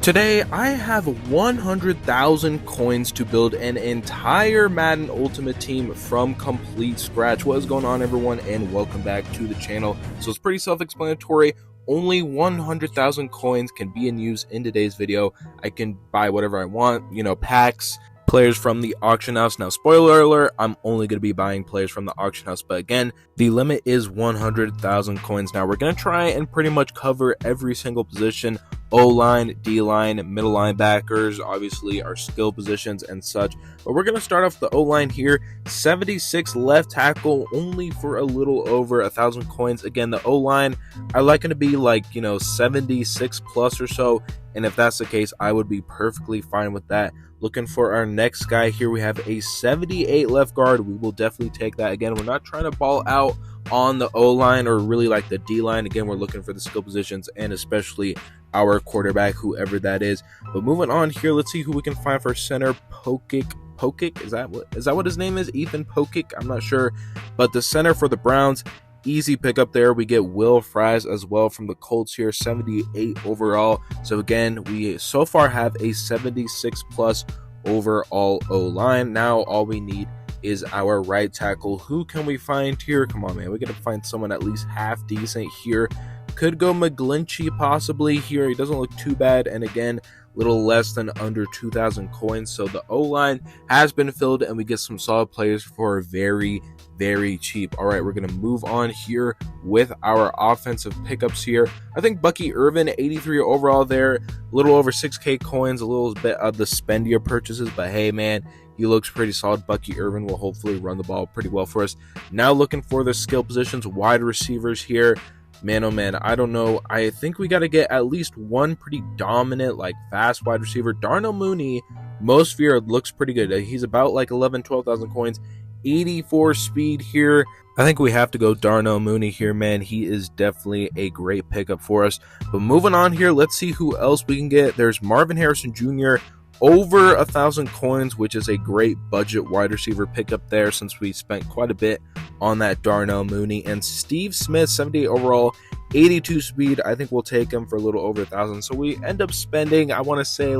Today, I have 100,000 coins to build an entire Madden Ultimate team from complete scratch. What is going on, everyone, and welcome back to the channel. So it's pretty self-explanatory. Only 100,000 coins can be in use in today's video. I can buy whatever I want, packs, players from the auction house. Now, spoiler alert, I'm only going to be buying players from the auction house, but again, the limit is 100,000 coins. Now, we're going to try and pretty much cover every single position: O-line, D-line, middle linebackers, obviously our skill positions and such. But we're going to start off the O-line here. 76 left tackle, only for a little over 1,000 coins. Again, the O-line, I like it to be like, 76 plus or so. And if that's the case, I would be perfectly fine with that. Looking for our next guy here, we have a 78 left guard. We will definitely take that. Again, we're not trying to ball out on the O-line or really like the D-line. Again, we're looking for the skill positions and especially our quarterback, whoever that is. But moving on here, let's see who we can find for center. Pokic, is that what his name is? Ethan Pokic, I'm not sure. But the center for the Browns, easy pickup there. We get Will Fries as well from the Colts here, 78 overall. So again, we so far have a 76 plus overall O-line. Now all we need is our right tackle. Who can we find here? Come on, man, we gotta find someone at least half decent here. Could go McGlinchey possibly here. He doesn't look too bad, and again, little less than under 2,000 coins. So the O-line has been filled, and we get some solid players for very, very cheap. All right, we're going to move on here with our offensive pickups here. I think Bucky Irvin, 83 overall there, a little over 6K coins, a little bit of the spendier purchases, but hey, man, he looks pretty solid. Bucky Irvin will hopefully run the ball pretty well for us. Now looking for the skill positions, wide receivers here. Man, oh man, I don't know. I think we got to get at least one pretty dominant, fast wide receiver. Darnell Mooney, most feared, looks pretty good. He's about 12,000 coins, 84 speed here. I think we have to go Darnell Mooney here, man. He is definitely a great pickup for us. But moving on here, let's see who else we can get. There's Marvin Harrison Jr., over 1,000 coins, which is a great budget wide receiver pickup there since we spent quite a bit on that Darnell Mooney. And Steve Smith, 78 overall, 82 speed. I think we'll take him for a little over 1,000. So we end up spending, I want to say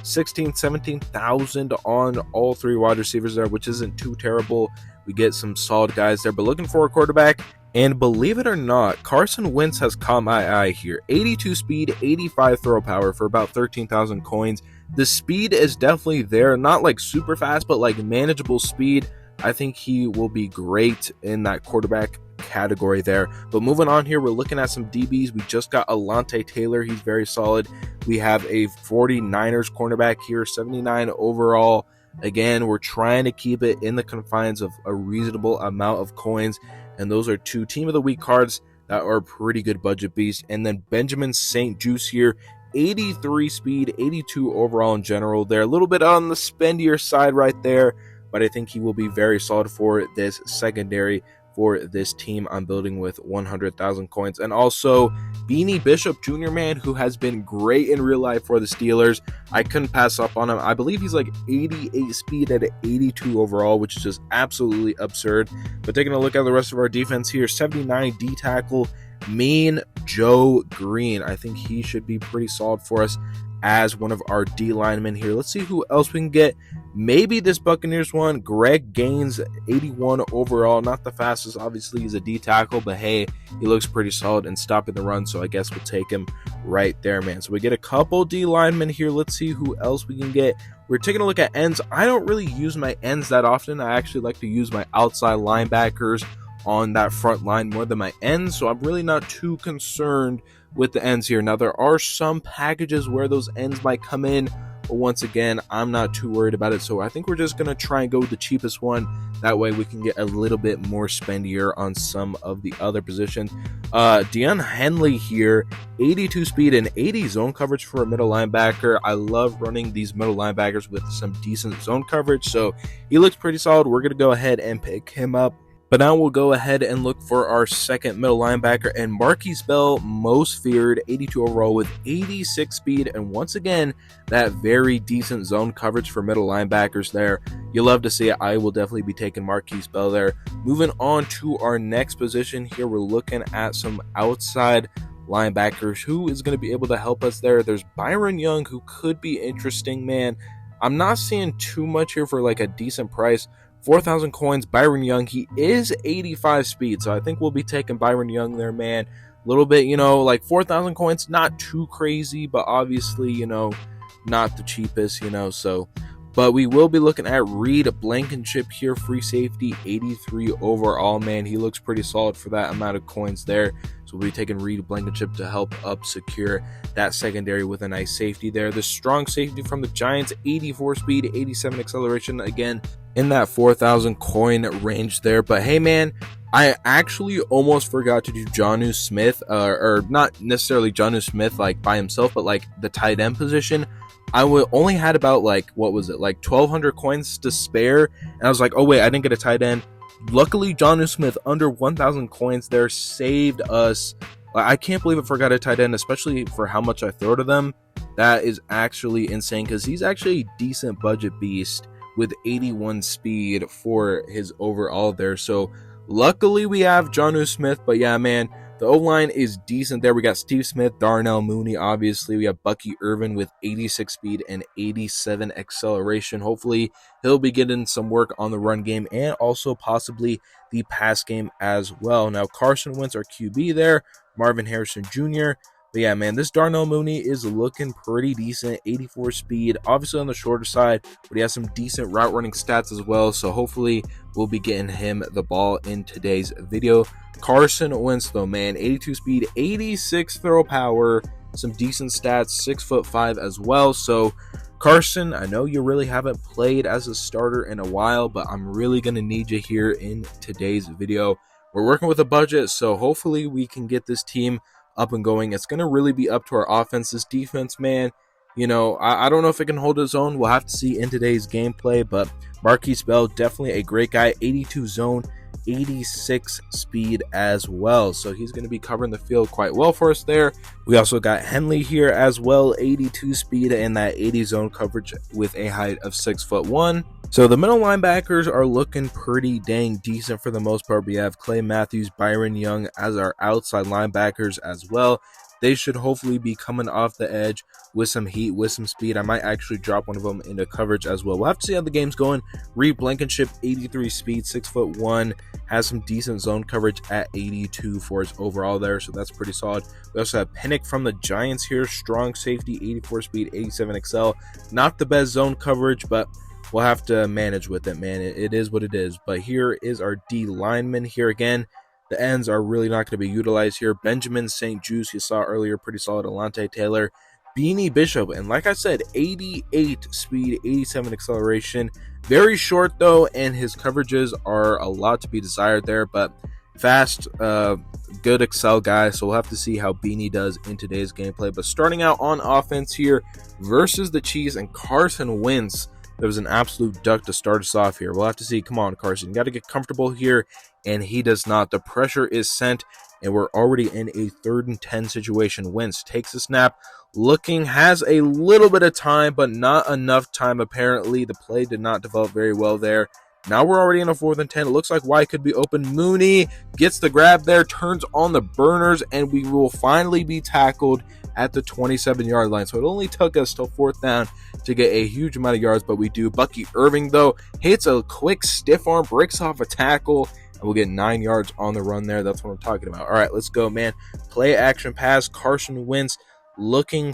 17,000 on all three wide receivers there, which isn't too terrible. We get some solid guys there, but looking for a quarterback. And believe it or not, Carson Wentz has caught my eye here. 82 speed, 85 throw power for about 13,000 coins. The speed is definitely there, not super fast, but manageable speed. I think he will be great in that quarterback category there. But moving on here, we're looking at some DBs. We just got Alontae Taylor. He's very solid. We have a 49ers cornerback here, 79 overall. Again, we're trying to keep it in the confines of a reasonable amount of coins. And those are two Team of the Week cards that are pretty good budget beasts. And then Benjamin St. Juice here, 83 speed, 82 overall in general. They're a little bit on the spendier side right there, but I think he will be very solid for this secondary for this team I'm building with 100,000 coins. And also Beanie Bishop Jr., man, who has been great in real life for the Steelers. I couldn't pass up on him. I believe he's 88 speed at 82 overall, which is just absolutely absurd. But taking a look at the rest of our defense here, 79 D tackle, Mean Joe Green. I think he should be pretty solid for us as one of our D linemen here. Let's see who else we can get. Maybe this Buccaneers one, Greg Gaines, 81 overall. Not the fastest, obviously he's a D tackle, but hey, he looks pretty solid in stopping the run, so I guess we'll take him right there, man. So we get a couple D linemen here. Let's see who else we can get. We're taking a look at ends. I don't really use my ends that often. I actually like to use my outside linebackers on that front line more than my ends, so I'm really not too concerned with the ends here. Now, there are some packages where those ends might come in, but once again, I'm not too worried about it, so I think we're just going to try and go with the cheapest one. That way we can get a little bit more spendier on some of the other positions. Deion Henley here, 82 speed and 80 zone coverage for a middle linebacker. I love running these middle linebackers with some decent zone coverage, so he looks pretty solid. We're going to go ahead and pick him up. But now we'll go ahead and look for our second middle linebacker, and Marquise Bell, most feared, 82 overall with 86 speed, and once again, that very decent zone coverage for middle linebackers there. You love to see it. I will definitely be taking Marquise Bell there. Moving on to our next position here, we're looking at some outside linebackers. Who is going to be able to help us there? There's Byron Young, who could be interesting, man. I'm not seeing too much here for like a decent price. 4,000 coins, Byron Young. He is 85 speed, so I think we'll be taking Byron Young there, man. A little bit, like 4,000 coins, not too crazy, but obviously, not the cheapest, so. But we will be looking at Reed Blankenship here, free safety, 83 overall, man. He looks pretty solid for that amount of coins there. So we'll be taking Reed Blankenship to help up secure that secondary with a nice safety there. The strong safety from the Giants, 84 speed, 87 acceleration, again, in that 4,000 coin range there. But hey, man, I actually almost forgot to do Jonnu Smith, or not necessarily Jonnu Smith like by himself, but like the tight end position. I only had about like 1,200 coins to spare, and I was like, oh wait, I didn't get a tight end. Luckily, Jonnu Smith under 1,000 coins there saved us. I can't believe I forgot a tight end, especially for how much I throw to them. That is actually insane because he's actually a decent budget beast with 81 speed for his overall there. So luckily we have Jonnu Smith, but yeah, man, the O-line is decent there. We got Steve Smith, Darnell Mooney, obviously. We have Bucky Irvin with 86 speed and 87 acceleration. Hopefully, he'll be getting some work on the run game and also possibly the pass game as well. Now, Carson Wentz, our QB there. Marvin Harrison Jr. But yeah, man, this Darnell Mooney is looking pretty decent. 84 speed, obviously on the shorter side, but he has some decent route running stats as well. So hopefully, we'll be getting him the ball in today's video. Carson Wentz, though, man, 82 speed, 86 throw power, some decent stats, 6'5" as well. So, Carson, I know you really haven't played as a starter in a while, but I'm really going to need you here in today's video. We're working with a budget, so hopefully we can get this team up and going. It's going to really be up to our offense. This defense, man, I don't know if it can hold its own. We'll have to see in today's gameplay, but Marquise Bell, definitely a great guy, 82 zone, 86 speed as well, so he's going to be covering the field quite well for us there. We also got Henley here as well, 82 speed and that 80 zone coverage with a height of 6'1". So the middle linebackers are looking pretty dang decent for the most part. We have Clay Matthews, Byron Young as our outside linebackers as well. They should hopefully be coming off the edge with some heat, with some speed. I might actually drop one of them into coverage as well. We'll have to see how the game's going. Reed Blankenship, 83 speed, 6'1", has some decent zone coverage at 82 for his overall there, so that's pretty solid. We also have Pinnock from the Giants here, strong safety, 84 speed, 87 excel. Not the best zone coverage, but we'll have to manage with it, man. It is what it is. But here is our D lineman here again. The ends are really not going to be utilized here. Benjamin St. Juste, you saw earlier, pretty solid. Alante Taylor, Beanie Bishop, and like I said, 88 speed, 87 acceleration. Very short, though, and his coverages are a lot to be desired there, but fast, good Excel guy, so we'll have to see how Beanie does in today's gameplay. But starting out on offense here versus the Chiefs and Carson Wentz, there was an absolute duck to start us off here. We'll have to see. Come on, Carson. You got to get comfortable here, and he does not. The pressure is sent, and we're already in a 3rd and 10 situation. Wentz takes a snap, has a little bit of time, but not enough time, apparently. The play did not develop very well there. Now we're already in a 4th and 10. It looks like White could be open. Mooney gets the grab there, turns on the burners, and we will finally be tackled at the 27-yard line. So it only took us till 4th down to get a huge amount of yards, but we do. Bucky Irving, though, hits a quick stiff arm, breaks off a tackle, and we'll get 9 yards on the run there. That's what I'm talking about. All right, let's go, man. Play action pass. Carson Wentz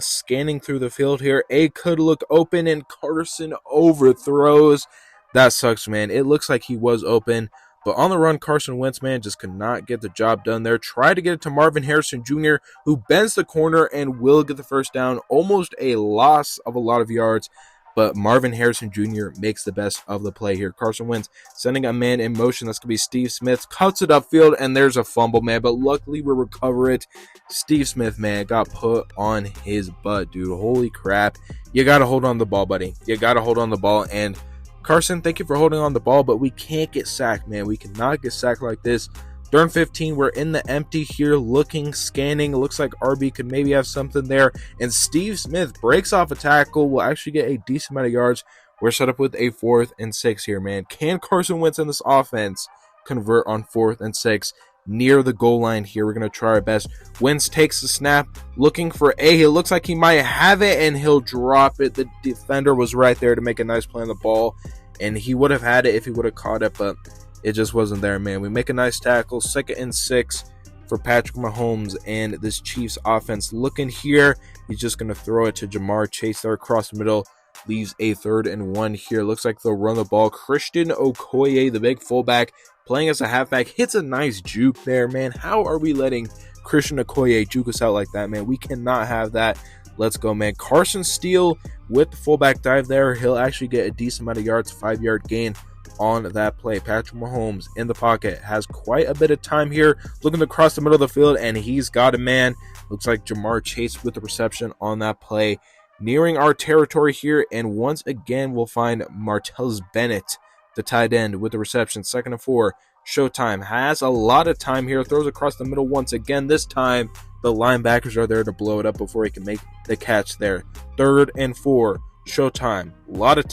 scanning through the field here. A could look open, and Carson overthrows. That sucks, man. It looks like he was open, but on the run, Carson Wentz, man, just could not get the job done there. Tried to get it to Marvin Harrison Jr., who bends the corner and will get the first down. Almost a loss of a lot of yards, but Marvin Harrison Jr. makes the best of the play here. Carson Wentz sending a man in motion. That's going to be Steve Smith. Cuts it upfield, and there's a fumble, man, but luckily we recover it. Steve Smith, man, got put on his butt, dude. Holy crap. You got to hold on the ball, buddy. You got to hold on the ball, and Carson, thank you for holding on the ball, but we can't get sacked, man. We cannot get sacked like this. During 15, we're in the empty here, scanning. It looks like RB could maybe have something there. And Steve Smith breaks off a tackle. We'll actually get a decent amount of yards. We're set up with a 4th and 6 here, man. Can Carson Wentz in this offense convert on 4th and 6? near the goal line here. We're going to try our best. Wentz takes the snap, looking for A. It looks like he might have it, and he'll drop it. The defender was right there to make a nice play on the ball, and he would have had it if he would have caught it, but it just wasn't there, man. We make a nice tackle. 2nd and 6 for Patrick Mahomes and this Chiefs offense. Looking here, he's just going to throw it to Jamar Chase there across the middle. Leaves a 3rd and 1 here. Looks like they'll run the ball. Christian Okoye, the big fullback, playing as a halfback, hits a nice juke there, man. How are we letting Christian Okoye juke us out like that, man? We cannot have that. Let's go, man. Carson Steele with the fullback dive there. He'll actually get a decent amount of yards, 5-yard gain on that play. Patrick Mahomes in the pocket, has quite a bit of time here, looking across the middle of the field, and he's got a man. Looks like Jamar Chase with the reception on that play. Nearing our territory here, and once again we'll find Martellus Bennett, the tight end, with the reception. 2nd and 4. Showtime has a lot of time here, throws across the middle once again. This time the linebackers are there to blow it up before he can make the catch there. 3rd and 4. Showtime, a lot of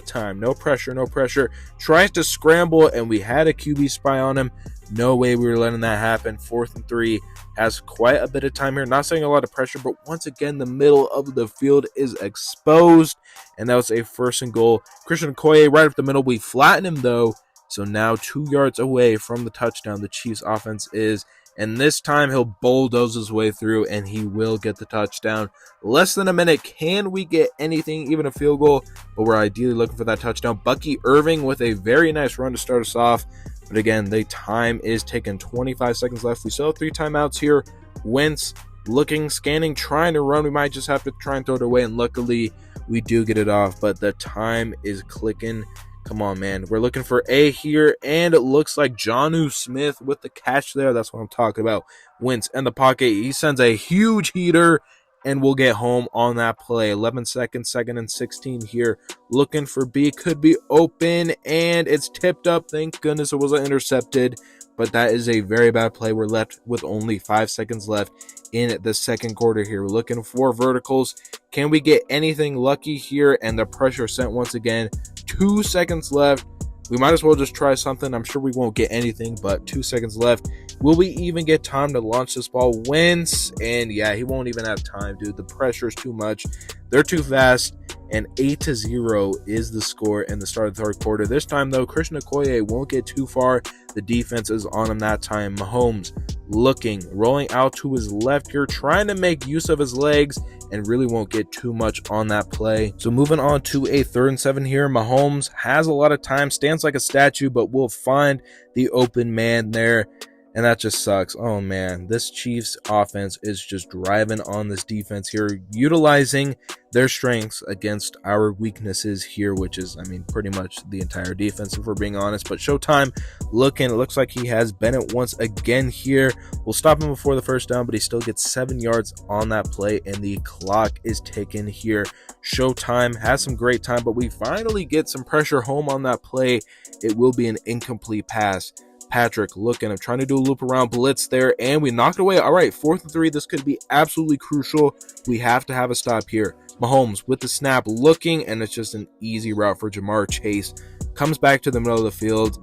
time, no pressure. Tries to scramble, and we had a QB spy on him. No way we were letting that happen. 4th and 3, has quite a bit of time here. Not saying a lot of pressure, but once again, the middle of the field is exposed, and that was a 1st and goal. Christian Okoye right up the middle. We flatten him, though, so now 2 yards away from the touchdown the Chiefs offense is, and this time he'll bulldoze his way through, and he will get the touchdown. Less than a minute. Can we get anything, even a field goal? But we're ideally looking for that touchdown. Bucky Irving with a very nice run to start us off. But again, the time is taken. 25 seconds left. We still have 3 timeouts here. Wentz looking, scanning, trying to run. We might just have to try and throw it away, and luckily we do get it off. But the time is clicking. Come on, man. We're looking for A here, and it looks like Jonnu Smith with the catch there. That's what I'm talking about. Wentz in the pocket. He sends a huge heater, and we'll get home on that play. 11 seconds, 2nd and 16 here. Looking for B. Could be open, and it's tipped up. Thank goodness it wasn't intercepted, but that is a very bad play. We're left with only 5 seconds left in the 2nd quarter here. We're looking for verticals. Can we get anything lucky here? And the pressure sent once again. 2 seconds left. We might as well just try something. I'm sure we won't get anything, but 2 seconds left. Will we even get time to launch this ball? Wentz, and yeah, he won't even have time, dude. The pressure is too much. They're too fast, and 8-0 is the score in the start of the 3rd quarter. This time, though, Christian Okoye won't get too far. The defense is on him that time. Mahomes looking, rolling out to his left here, trying to make use of his legs, and really won't get too much on that play. So moving on to a 3rd and 7 here. Mahomes has a lot of time, stands like a statue, but will find the open man there. And that just sucks. Oh, man. This Chiefs offense is just driving on this defense here, utilizing their strengths against our weaknesses here, which is, I mean, pretty much the entire defense, if we're being honest. But Showtime looking. It looks like he has Bennett once again here. We'll stop him before the 1st down, but he still gets 7 yards on that play, and the clock is ticking here. Showtime has some great time, but we finally get some pressure home on that play. It will be an incomplete pass. Patrick looking, I'm trying to do a loop around blitz there, and we knocked away. All right, 4th and 3. This could be absolutely crucial. We have to have a stop here. Mahomes with the snap looking, and it's just an easy route for Jamar Chase. Comes back to the middle of the field,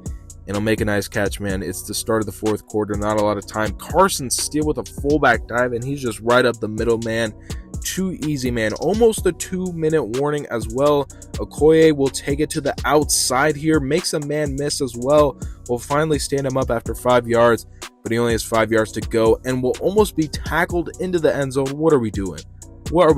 and he'll make a nice catch, man. It's the start of the 4th quarter, not a lot of time. Carson Steele with a fullback dive, and he's just right up the middle, man. Too easy, man. Almost a 2-minute warning as well. Okoye will take it to the outside here, makes a man miss as well. We'll finally stand him up after 5 yards, but he only has 5 yards to go, and will almost be tackled into the end zone. What are we doing? Why are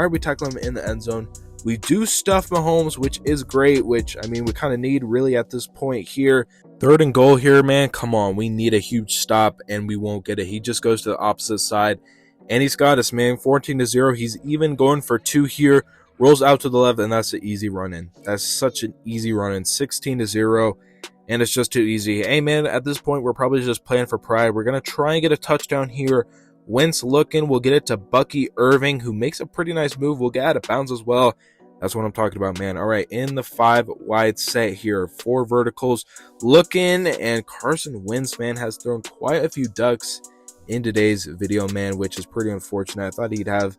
we tackling him in the end zone? We do stuff Mahomes, which is great, which, I mean, we kind of need really at this point here. 3rd and goal here, man. Come on, we need a huge stop, and we won't get it. He just goes to the opposite side. And he's got us, man. 14-0. He's even going for 2 here. Rolls out to the left, and that's an easy run-in. That's such an easy run-in. 16-0, and it's just too easy. Hey, man, at this point, we're probably just playing for pride. We're going to try and get a touchdown here. Wentz looking. We'll get it to Bucky Irving, who makes a pretty nice move. We'll get out of bounds as well. That's what I'm talking about, man. All right, in the 5-wide set here. 4 verticals. Looking, and Carson Wentz, man, has thrown quite a few ducks in today's video, man, which is pretty unfortunate. I thought he'd have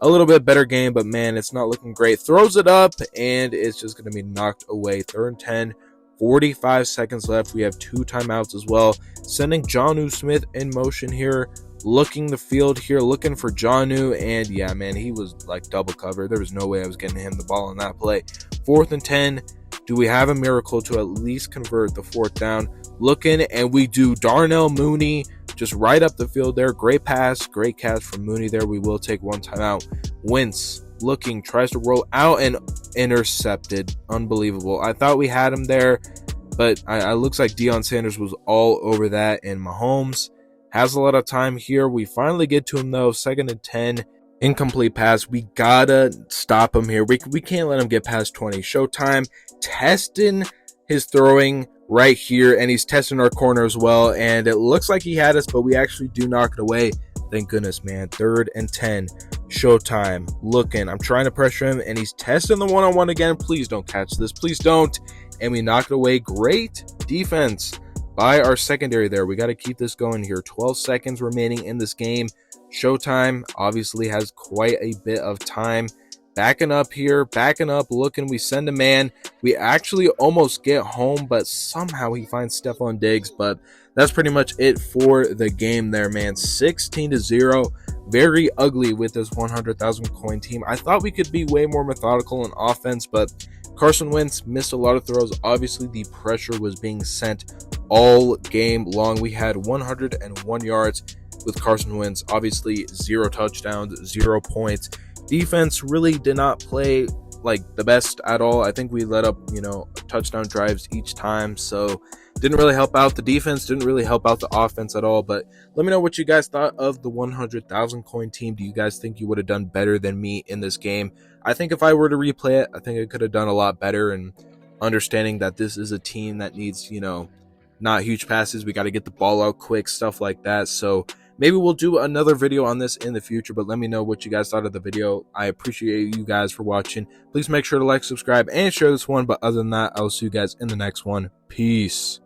a little bit better game, but man, it's not looking great. Throws it up, and it's just going to be knocked away. 3rd and 10 45 seconds left. We have 2 timeouts as well. Sending Jonnu Smith in motion here, looking the field here, looking for Jonnu, and yeah, man, he was like double covered. There was no way I was getting him the ball on that play. 4th and 10. Do we have a miracle to at least convert the 4th down? Looking, and we do. Darnell Mooney just right up the field there. Great pass, great catch from Mooney there. We will take 1 timeout. Wentz looking, tries to roll out and intercepted. Unbelievable. I thought we had him there, but it looks like Deion Sanders was all over that, and Mahomes has a lot of time here. We finally get to him though. 2nd and 10. Incomplete pass. We gotta stop him here. We can't let him get past 20. Showtime testing his throwing right here, and he's testing our corner as well, and it looks like he had us, but we actually do knock it away. Thank goodness, man. 3rd and 10. Showtime looking. I'm trying to pressure him, and he's testing the one-on-one again. Please don't catch this. Please don't. And we knock it away. Great defense by our secondary there. We got to keep this going here. 12 seconds remaining in this game. Showtime obviously has quite a bit of time. Backing up here, backing up, looking. We send a man. We actually almost get home, but somehow he finds Stephon Diggs. But that's pretty much it for the game there, man. 16-0. Very ugly with this 100,000 coin team. I thought we could be way more methodical in offense, but Carson Wentz missed a lot of throws. Obviously, the pressure was being sent all game long. We had 101 yards with Carson Wentz. Obviously, 0 touchdowns, 0 points. Defense really did not play like the best at all. I think we let up, touchdown drives each time, so didn't really help out the defense, didn't really help out the offense at all. But let me know what you guys thought of the 100,000 coin team. Do you guys think you would have done better than me in this game? I think if I were to replay it, I think I could have done a lot better, and understanding that this is a team that needs, not huge passes. We got to get the ball out quick, stuff like that. So maybe we'll do another video on this in the future, but let me know what you guys thought of the video. I appreciate you guys for watching. Please make sure to like, subscribe, and share this one. But other than that, I'll see you guys in the next one. Peace.